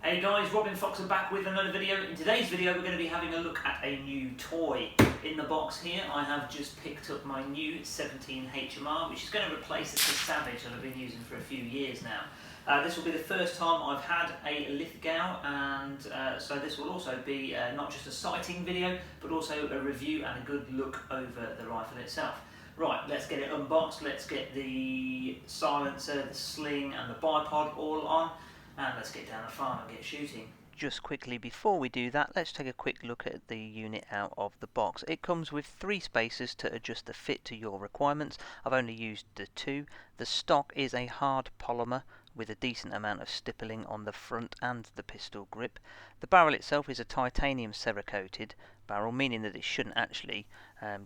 Hey guys, Robin Foxer back with another video. In today's video we're going to be having a look at a new toy. In the box here I have just picked up my new 17 HMR, which is going to replace the Savage that I've been using for a few years now. This will be the first time I've had a Lithgow, and so this will also be not just a sighting video but also a review and a good look over the rifle itself. Right, let's get it unboxed, let's get the silencer, the sling and the bipod all on, and let's get down the farm and get shooting. Just quickly before we do that, let's take a quick look at the unit out of the box. It comes with 3 spacers to adjust the fit to your requirements. I've only used the 2. The stock is a hard polymer with a decent amount of stippling on the front and the pistol grip. The barrel itself is a titanium Cera coated barrel, meaning that it shouldn't actually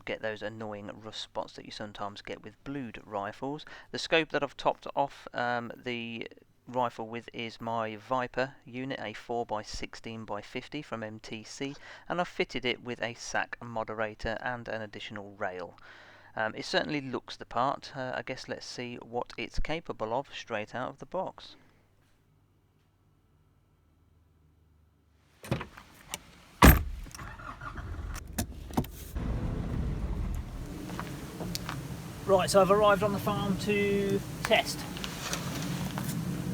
get those annoying rust spots that you sometimes get with blued rifles. The scope that I've topped off the rifle with is my Viper unit, a 4x16x50 from MTC, and I've fitted it with a SAC moderator and an additional rail. It certainly looks the part. I guess let's see what it's capable of straight out of the box. Right, so I've arrived on the farm to test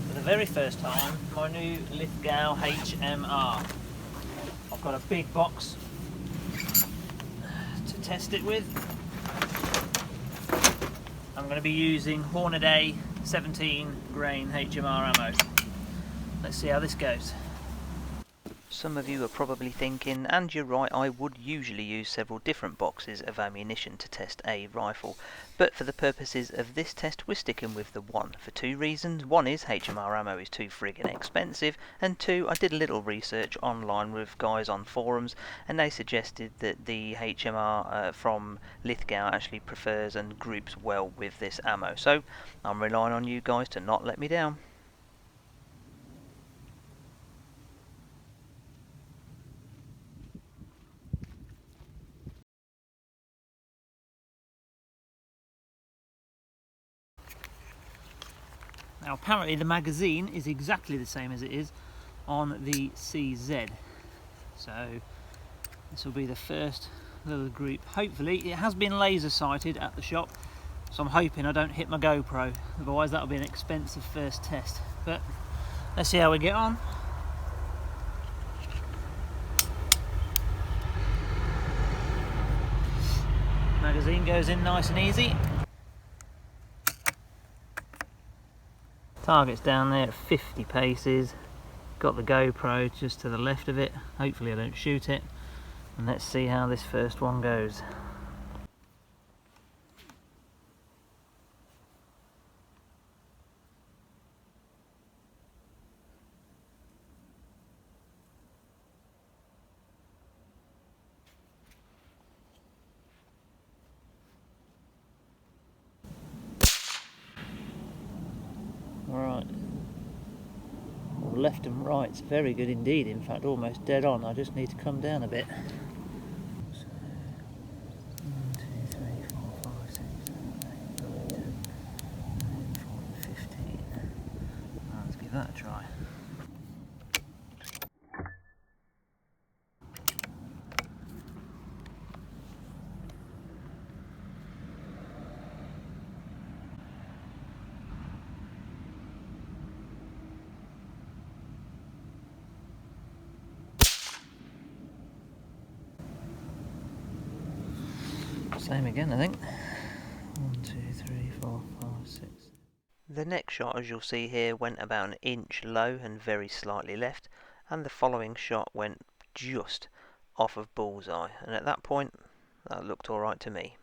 for the very first time my new Lithgow HMR. I've got a big box to test it with. I'm going to be using Hornady 17 grain HMR ammo. Let's see how this goes. Some of you are probably thinking, and you're right, I would usually use several different boxes of ammunition to test a rifle, but for the purposes of this test we're sticking with the one for 2 reasons. One is HMR ammo is too friggin' expensive, and 2, I did a little research online with guys on forums and they suggested that the HMR from Lithgow actually prefers and groups well with this ammo, so I'm relying on you guys to not let me down. Now apparently the magazine is exactly the same as it is on the CZ, so this will be the first little group. Hopefully it has been laser sighted at the shop, so I'm hoping I don't hit my GoPro, otherwise that'll be an expensive first test, but let's see how we get on. Magazine goes in nice and easy. Target's down there at 50 paces. Got the GoPro just to the left of it. Hopefully I don't shoot it. And let's see how this first one goes. Right, well, left and right's very good indeed, in fact almost dead on. I just need to come down a bit. So, 1, 2, 3, 4, 5, 6, 7, 8, 9, 10, 11, 14, 15. Let's give that a try. Same again, I think. 1, 2, 3, 4, 5, 6. The next shot, as you'll see here, went about 1 inch low and very slightly left, and the following shot went just off of bullseye, and at that point that looked alright to me.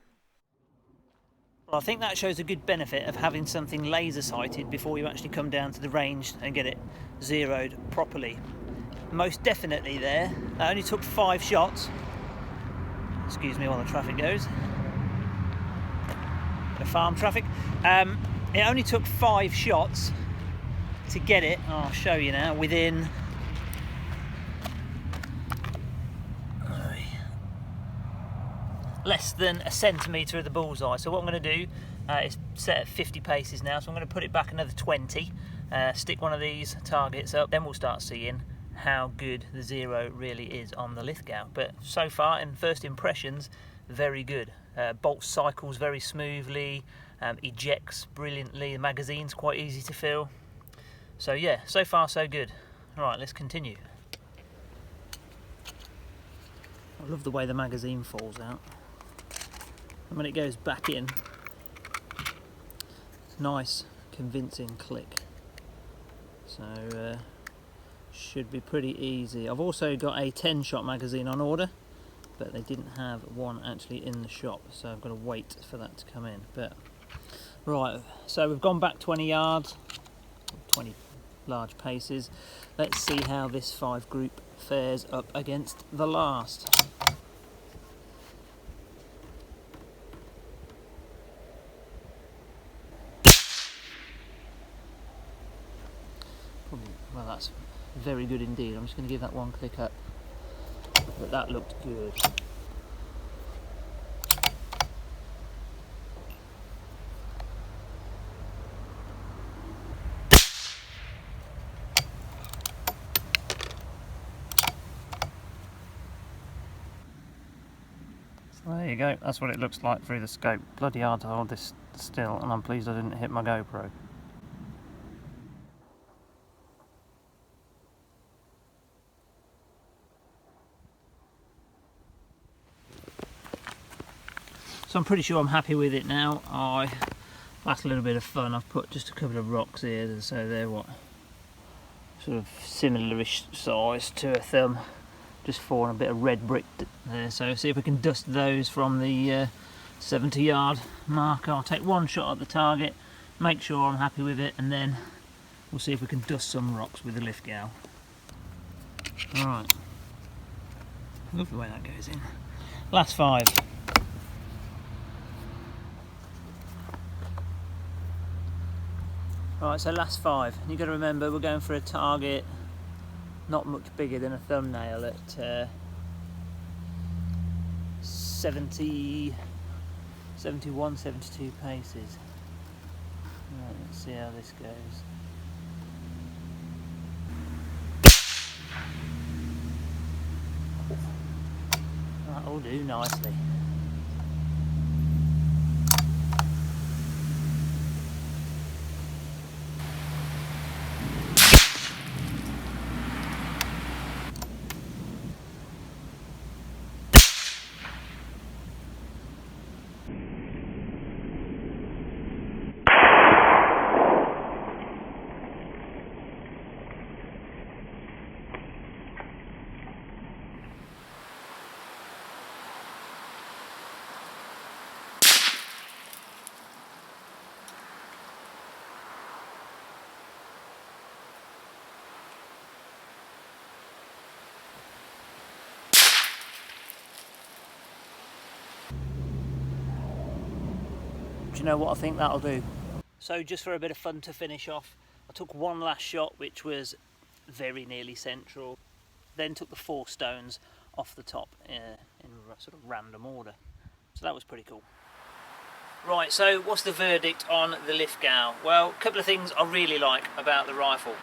Well, I think that shows a good benefit of having something laser sighted before you actually come down to the range and get it zeroed properly. Most definitely there. That only took 5 shots. Excuse me while the traffic goes. The farm traffic. It only took 5 shots to get it, I'll show you now, within less than a centimetre of the bullseye. So what I'm going to do is set at 50 paces now, so I'm going to put it back another 20, stick one of these targets up, then we'll start seeing how good the Zero really is on the Lithgow. But so far, in first impressions, very good. Bolt cycles very smoothly, ejects brilliantly, the magazine's quite easy to fill. So yeah, so far so good. Alright, let's continue. I love the way the magazine falls out. And when it goes back in, nice convincing click. So should be pretty easy. I've also got a 10-shot magazine on order, but they didn't have one actually in the shop, so I've got to wait for that to come in. But right, so we've gone back 20 yards, 20 large paces. Let's see how this 5 group fares up against the last. Well, that's very good indeed. I'm just going to give that one click up, but that looked good. So there you go, that's what it looks like through the scope. Bloody hard to hold this still, and I'm pleased I didn't hit my GoPro. So I'm pretty sure I'm happy with it now. That's a little bit of fun. I've put just a couple of rocks here, so they're what, sort of similar-ish size to a thumb, just for a bit of red brick there. So see if we can dust those from the 70-yard mark. I'll take one shot at the target, make sure I'm happy with it, and then we'll see if we can dust some rocks with the Lithgow. Alright, love the way that goes in. Last 5. Right, so last 5. You've got to remember we're going for a target not much bigger than a thumbnail at 70, 71, 72 paces. Right, let's see how this goes. That'll do nicely. Do you know what I think that'll do? So just for a bit of fun to finish off, I took one last shot which was very nearly central, then took the 4 stones off the top in sort of random order. So that was pretty cool. Right, so what's the verdict on the Lithgow? Well, a couple of things I really like about the rifle.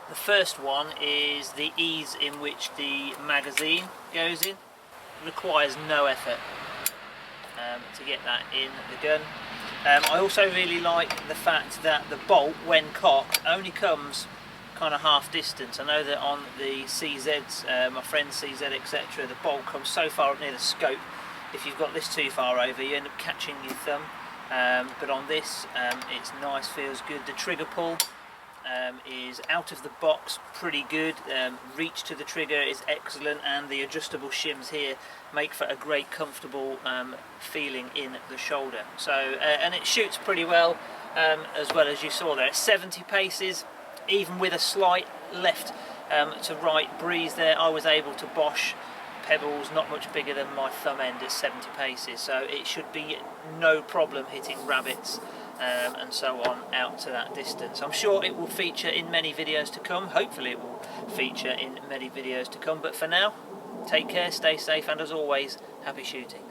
The first one is the ease in which the magazine goes in. It requires no effort to get that in the gun. I also really like the fact that the bolt, when cocked, only comes kind of half distance. I know that on the CZs, my friend's CZ etc, the bolt comes so far up near the scope, if you've got this too far over you end up catching your thumb. But on this it's nice, feels good. The trigger pull is out of the box pretty good, reach to the trigger is excellent, and the adjustable shims here make for a great comfortable feeling in the shoulder. So and it shoots pretty well as you saw there. 70 paces, even with a slight left to right breeze there, I was able to bosh pebbles not much bigger than my thumb end at 70 paces, so it should be no problem hitting rabbits and so on out to that distance. I'm sure it will feature in many videos to come. Hopefully it will feature in many videos to come, but for now, take care, stay safe, and as always, happy shooting.